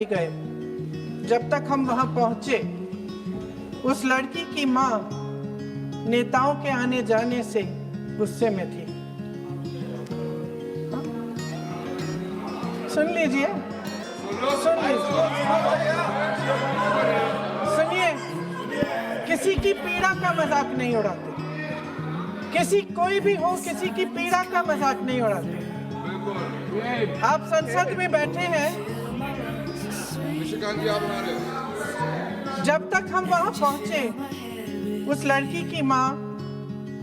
गए। जब तक हम वहां पहुंचे, उस लड़की की मां नेताओं के आने जाने से गुस्से में थी। सुन लीजिए, सुनिए, किसी की पीड़ा का मजाक नहीं उड़ाते। कोई भी हो, किसी की पीड़ा का मजाक नहीं उड़ाते। आप संसद में बैठे हैं, जब तक हम वहां पहुंचे, उस लड़की की मां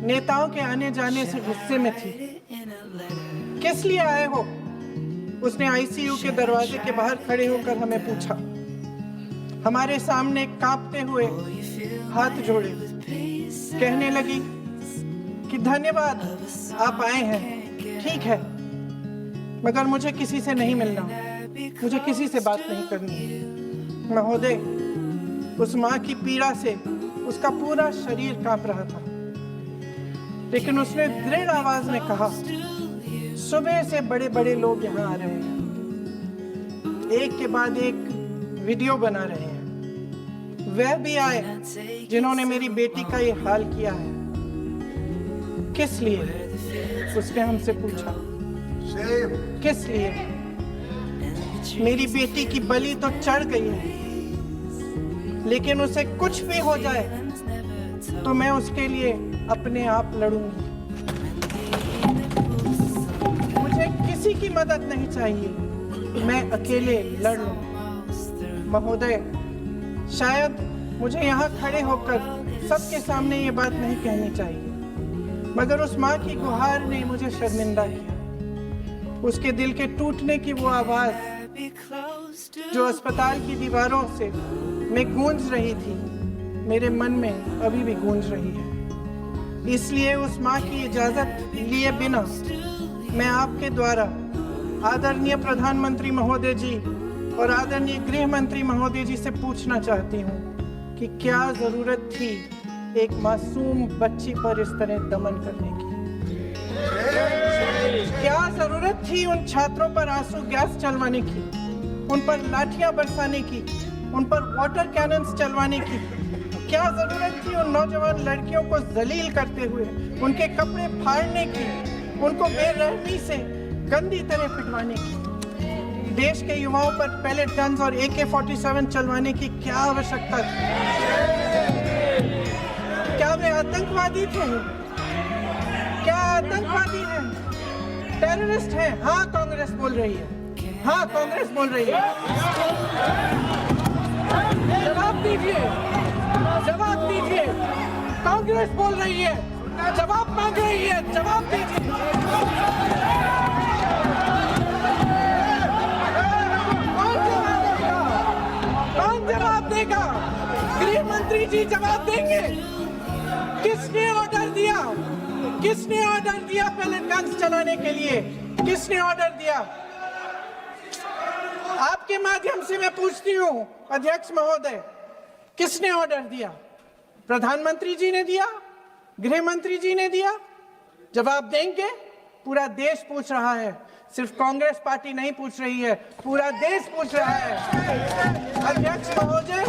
नेताओं के आने जाने से गुस्से में थी। किस लिए आए हो? उसने आईसीयू के दरवाजे के बाहर खड़े होकर हमें पूछा। हमारे सामने कांपते हुए हाथ जोड़े कहने लगी कि धन्यवाद, आप आए हैं, ठीक है, मगर मुझे किसी से नहीं मिलना, मुझे किसी से बात नहीं करनी। महोदय, उस माँ की पीड़ा से उसका पूरा शरीर कांप रहा था, लेकिन उसने दृढ़ आवाज में कहा, सुबह से बड़े बड़े लोग यहाँ आ रहे हैं, एक के बाद एक वीडियो बना रहे हैं। वह भी आए जिन्होंने मेरी बेटी का ये हाल किया है। किस लिए? उसने हमसे पूछा, किस लिए? मेरी बेटी की बलि तो चढ़ गई है, लेकिन उसे कुछ भी हो जाए तो मैं उसके लिए अपने आप लड़ूंगी। मुझे किसी की मदद नहीं चाहिए, मैं अकेले लड़ लूं। महोदय, शायद मुझे यहाँ खड़े होकर सबके सामने ये बात नहीं कहनी चाहिए, मगर उस माँ की गुहार ने मुझे शर्मिंदा किया। उसके दिल के टूटने की वो आवाज जो अस्पताल की दीवारों से में गूंज रही थी, मेरे मन में अभी भी गूंज रही है। इसलिए उस माँ की इजाजत लिए बिना मैं आपके द्वारा आदरणीय प्रधानमंत्री महोदय जी और आदरणीय गृह मंत्री महोदय जी से पूछना चाहती हूँ कि क्या जरूरत थी एक मासूम बच्ची पर इस तरह दमन करने की? क्या जरूरत थी उन छात्रों पर आंसू गैस चलवाने की, उन पर लाठियां बरसाने की, उन पर वाटर कैनन्स चलवाने की? क्या जरूरत थी उन नौजवान लड़कियों को जलील करते हुए उनके कपड़े फाड़ने की, उनको बेरहमी से गंदी तरह पिटवाने की? देश के युवाओं पर पैलेट गन्स और AK-47 चलवाने की क्या आवश्यकता थी? क्या वे आतंकवादी थे? क्या आतंकवादी हैं? टेररिस्ट हैं? हाँ, कांग्रेस बोल रही है, हाँ, कांग्रेस बोल रही है। जवाब दीजिए, जवाब दीजिए। कांग्रेस बोल रही है, जवाब मांग रही है, जवाब दीजिए। कौन जवाब देगा? गृह मंत्री जी जवाब देंगे। किसने ऑर्डर दिया? किसने ऑर्डर दिया पैलेट गन्स चलाने के लिए? किसने ऑर्डर दिया? आपके माध्यम से मैं पूछती हूँ अध्यक्ष महोदय, किसने ऑर्डर दिया? प्रधानमंत्री जी ने दिया? गृह मंत्री जी ने दिया? जवाब देंगे? पूरा देश पूछ रहा है, सिर्फ कांग्रेस पार्टी नहीं पूछ रही है, पूरा देश पूछ रहा है। अध्यक्ष महोदय,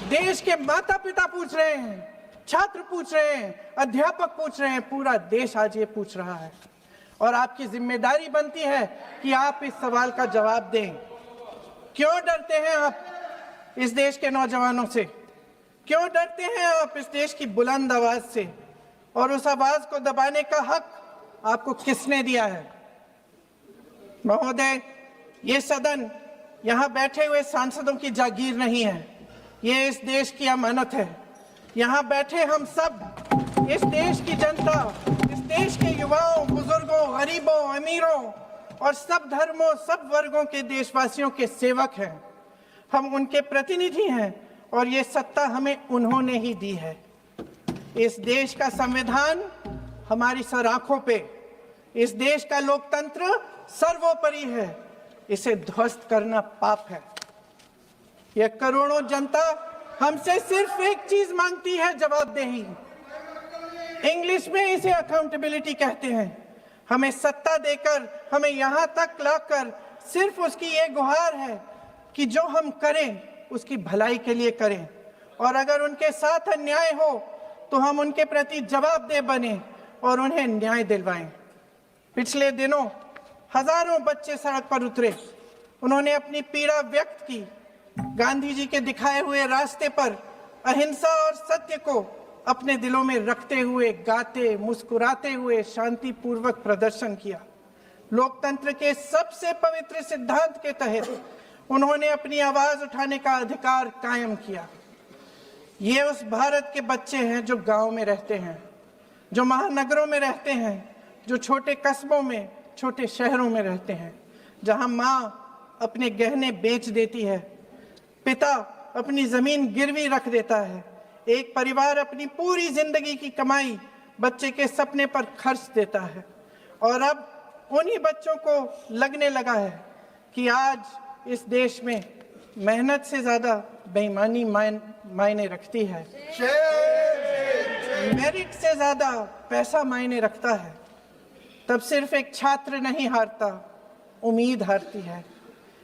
देश के माता पिता पूछ रहे हैं, छात्र पूछ रहे हैं, अध्यापक पूछ रहे हैं, पूरा देश आज ये पूछ रहा है। और आपकी जिम्मेदारी बनती है कि आप इस सवाल का जवाब दें। क्यों डरते हैं आप इस देश के नौजवानों से? क्यों डरते हैं आप इस देश की बुलंद आवाज से? और उस आवाज को दबाने का हक आपको किसने दिया है? महोदय, ये सदन यहाँ बैठे हुए सांसदों की जागीर नहीं है, ये इस देश की अमानत है। यहाँ बैठे हम सब इस देश की जनता, इस देश के युवाओं, बुजुर्गों, गरीबों, अमीरों और सब धर्मों, सब वर्गों के देशवासियों के सेवक हैं। हम उनके प्रतिनिधि हैं और ये सत्ता हमें उन्होंने ही दी है। इस देश का संविधान हमारी सर आंखों पे, इस देश का लोकतंत्र सर्वोपरि है, इसे ध्वस्त करना पाप है। यह करोड़ों जनता हमसे सिर्फ एक चीज मांगती है, जवाबदेही। इंग्लिश में इसे अकाउंटेबिलिटी कहते हैं। हमें सत्ता देकर, हमें यहाँ तक लाकर सिर्फ उसकी ये गुहार है कि जो हम करें उसकी भलाई के लिए करें, और अगर उनके साथ अन्याय हो तो हम उनके प्रति जवाबदेह बने और उन्हें न्याय दिलवाएं। पिछले दिनों हजारों बच्चे सड़क पर उतरे, उन्होंने अपनी पीड़ा व्यक्त की। गांधी जी के दिखाए हुए रास्ते पर अहिंसा और सत्य को अपने दिलों में रखते हुए गाते मुस्कुराते हुए शांतिपूर्वक प्रदर्शन किया। लोकतंत्र के सबसे पवित्र सिद्धांत के तहत उन्होंने अपनी आवाज उठाने का अधिकार कायम किया। ये उस भारत के बच्चे हैं जो गांव में रहते हैं, जो महानगरों में रहते हैं, जो छोटे कस्बों में, छोटे शहरों में रहते हैं, जहां माँ अपने गहने बेच देती है, पिता अपनी जमीन गिरवी रख देता है, एक परिवार अपनी पूरी जिंदगी की कमाई बच्चे के सपने पर खर्च देता है। और अब उन्हीं बच्चों को लगने लगा है कि आज इस देश में मेहनत से ज्यादा बेईमानी मायने रखती है, मेरिट से ज्यादा पैसा मायने रखता है। तब सिर्फ एक छात्र नहीं हारता, उम्मीद हारती है।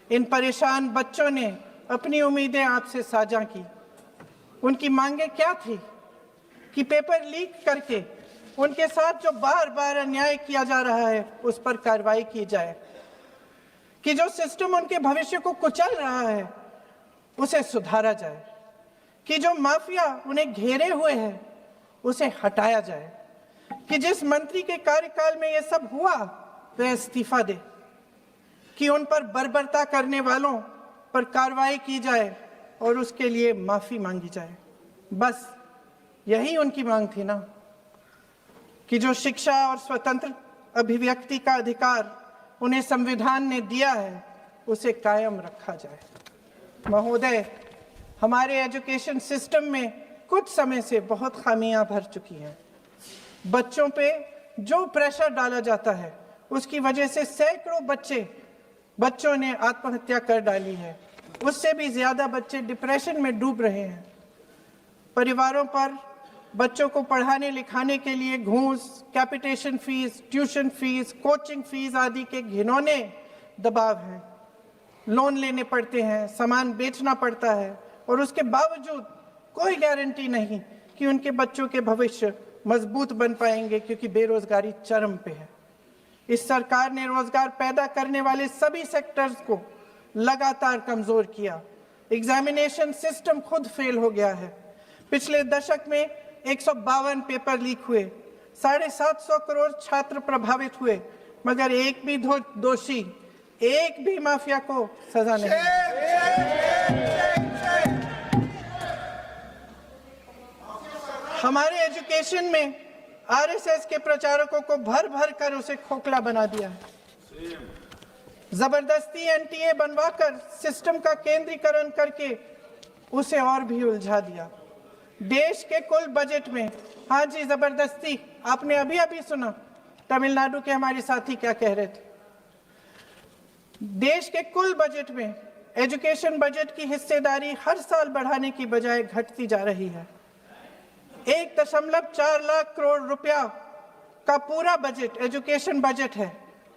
इन परेशान बच्चों ने अपनी उम्मीदें आपसे साझा की। उनकी मांगे क्या थी? कि पेपर लीक करके उनके साथ जो बार बार अन्याय किया जा रहा है उस पर कार्रवाई की जाए, कि जो सिस्टम उनके भविष्य को कुचल रहा है उसे सुधारा जाए, कि जो माफिया उन्हें घेरे हुए है उसे हटाया जाए, कि जिस मंत्री के कार्यकाल में यह सब हुआ वह इस्तीफा दे, कि उन पर बर्बरता करने वालों पर कार्रवाई की जाए और उसके लिए माफी मांगी जाए। बस यही उनकी मांग थी ना, कि जो शिक्षा और स्वतंत्र अभिव्यक्ति का अधिकार उन्हें संविधान ने दिया है उसे कायम रखा जाए। महोदय, हमारे एजुकेशन सिस्टम में कुछ समय से बहुत खामियां भर चुकी हैं। बच्चों पे जो प्रेशर डाला जाता है उसकी वजह से सैकड़ों बच्चों ने आत्महत्या कर डाली है। उससे भी ज्यादा बच्चे डिप्रेशन में डूब रहे हैं। परिवारों पर बच्चों को पढ़ाने लिखाने के लिए घूस, capitation fees, tuition fees, coaching fees आदि के घिनौने दबाव हैं। लोन लेने पड़ते हैं, सामान बेचना पड़ता है और उसके बावजूद कोई गारंटी नहीं कि उनके बच्चों के भविष्य मजबूत बन पाएंगे, क्योंकि बेरोजगारी चरम पे है। इस सरकार ने रोजगार पैदा करने वाले सभी सेक्टर्स को लगातार कमजोर किया। एग्जामिनेशन सिस्टम खुद फेल हो गया है। पिछले दशक में 152 पेपर लीक हुए, 750 करोड़ छात्र प्रभावित हुए, मगर एक भी दोषी, एक भी माफिया को सजा नहीं। हमारे एजुकेशन में आरएसएस के प्रचारकों को भर भर कर उसे खोखला बना दिया है। जबरदस्ती एनटीए बनवाकर सिस्टम का केंद्रीकरण करके उसे और भी उलझा दिया। देश के कुल बजट में, हाँ जी जबरदस्ती, आपने अभी अभी सुना तमिलनाडु के हमारे साथी क्या कह रहे थे। देश के कुल बजट में एजुकेशन बजट की हिस्सेदारी हर साल बढ़ाने की बजाय घटती जा रही है। 1.4 लाख करोड़ रुपया का पूरा बजट एजुकेशन बजट है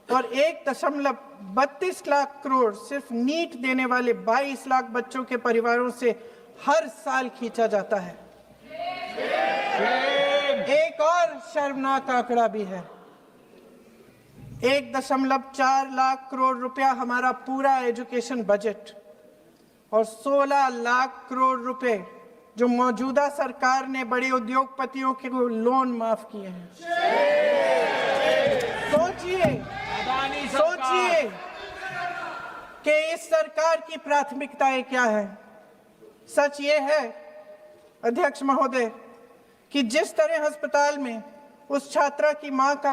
और 1.32 लाख करोड़ सिर्फ नीट देने वाले 22 लाख बच्चों के परिवारों से हर साल खींचा जाता है। एक और शर्मनाक आंकड़ा भी है। 1.4 लाख करोड़ रुपया हमारा पूरा एजुकेशन बजट और 16 लाख करोड़ रुपए जो मौजूदा सरकार ने बड़े उद्योगपतियों के लोन माफ किए हैं। सोचिए कि इस सरकार की प्राथमिकताएं क्या है। सच ये है अध्यक्ष महोदय कि जिस तरह अस्पताल में उस छात्रा की मां का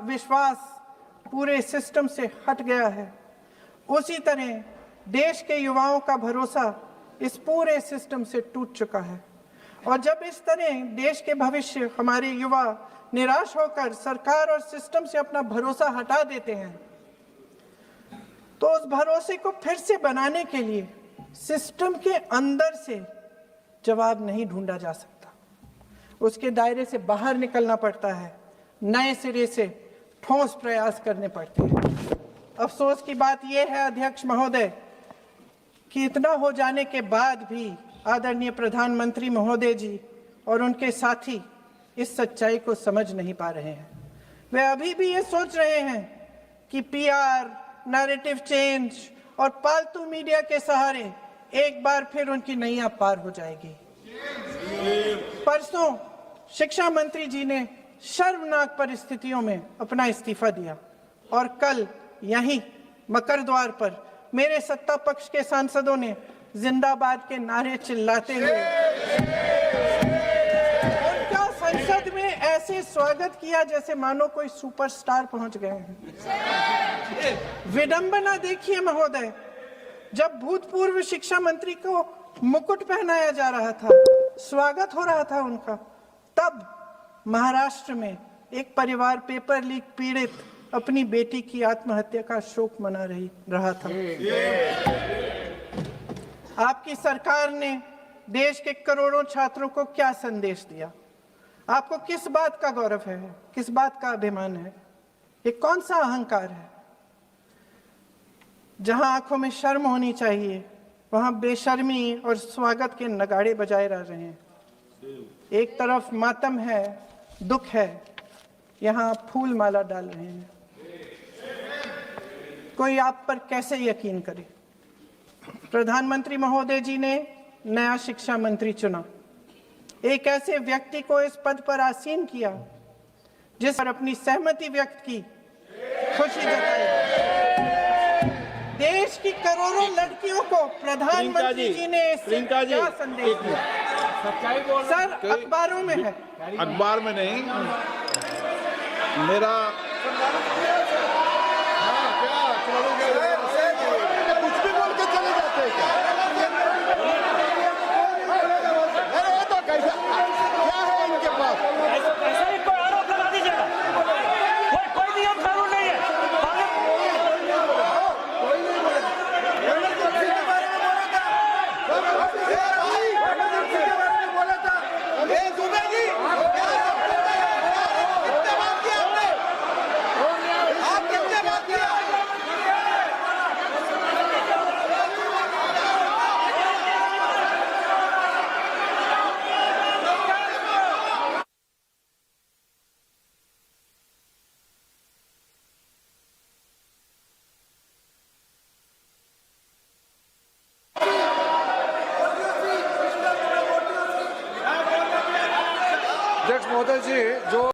विश्वास पूरे सिस्टम से हट गया है, उसी तरह देश के युवाओं का भरोसा इस पूरे सिस्टम से टूट चुका है। और जब इस तरह देश के भविष्य, हमारे युवा निराश होकर सरकार और सिस्टम से अपना भरोसा हटा देते हैं, तो उस भरोसे को फिर से बनाने के लिए सिस्टम के अंदर से जवाब नहीं ढूंढा जा सकता, उसके दायरे से बाहर निकलना पड़ता है, नए सिरे से ठोस प्रयास करने पड़ते हैं। अफसोस की बात यह है अध्यक्ष महोदय कि इतना हो जाने के बाद भी आदरणीय प्रधानमंत्री महोदय जी और उनके साथी इस सच्चाई को समझ नहीं पा रहे हैं। वे अभी भी ये सोच रहे हैं कि पीआर, नैरेटिव चेंज और पालतू मीडिया के सहारे एक बार फिर उनकी नैया पार हो जाएगी। परसों शिक्षा मंत्री जी ने शर्मनाक परिस्थितियों में अपना इस्तीफा दिया और कल यहीं मकर द्वार पर मेरे सत्ता पक्ष के सांसदों ने जिंदाबाद के नारे चिल्लाते हुए उनका संसद में ऐसे स्वागत किया जैसे मानो कोई सुपरस्टार पहुंच गए हैं। विडंबना देखिए महोदय, जब भूतपूर्व शिक्षा मंत्री को मुकुट पहनाया जा रहा था, स्वागत हो रहा था उनका, तब महाराष्ट्र में एक परिवार पेपर लीक पीड़ित अपनी बेटी की आत्महत्या का शोक मना रहा था। आपकी सरकार ने देश के करोड़ों छात्रों को क्या संदेश दिया? आपको किस बात का गौरव है, किस बात का अभिमान है? ये कौन सा अहंकार है? जहां आंखों में शर्म होनी चाहिए वहां बेशर्मी और स्वागत के नगाड़े बजाए रह रहे हैं। एक तरफ मातम है, दुख है, यहाँ फूल माला डाल रहे हैं। कोई आप पर कैसे यकीन करे? प्रधानमंत्री महोदय जी ने नया शिक्षा मंत्री चुना, एक ऐसे व्यक्ति को इस पद पर आसीन किया जिस पर अपनी सहमति व्यक्त की, खुशी जताई। देश की करोड़ों लड़कियों को प्रधानमंत्री जी ने क्या संदेश दिया? सर, अखबारों में है। अखबार में नहीं, मेरा कुछ भी बोल के चले जाते हैं क्या? अरे ये तो कैसा क्या है इनके पास? ऐसा ही कोई आरोप लगा दीजिएगा। कोई नियम कानून नहीं है। अध्यक्ष महोदय जी, जो